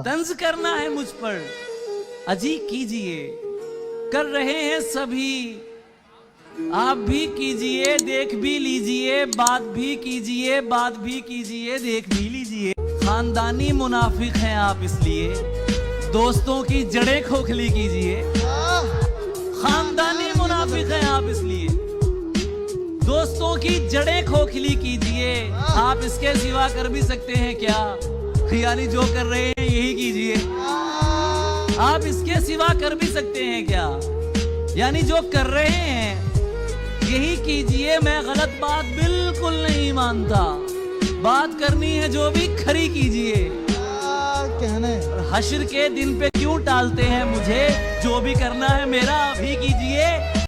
तंज करना है मुझ पर अजी कीजिए, कर रहे हैं सभी, आप भी कीजिए, देख भी लीजिए, बात भी कीजिए, बात भी कीजिए, देख भी लीजिए। खानदानी मुनाफिक हैं आप, इसलिए दोस्तों की जड़ें खोखली कीजिए। खानदानी मुनाफिक हैं आप, इसलिए दोस्तों की जड़ें खोखली कीजिए। आप इसके सिवा कर भी सकते हैं क्या? यानी जो कर रहे हैं यही कीजिए। आप इसके सिवा कर भी सकते हैं क्या? यानी जो कर रहे हैं यही कीजिए। मैं गलत बात बिल्कुल नहीं मानता, बात करनी है जो भी खरी कीजिए। कहने हश्र के दिन पे क्यों टालते हैं मुझे? जो भी करना है मेरा अभी कीजिए।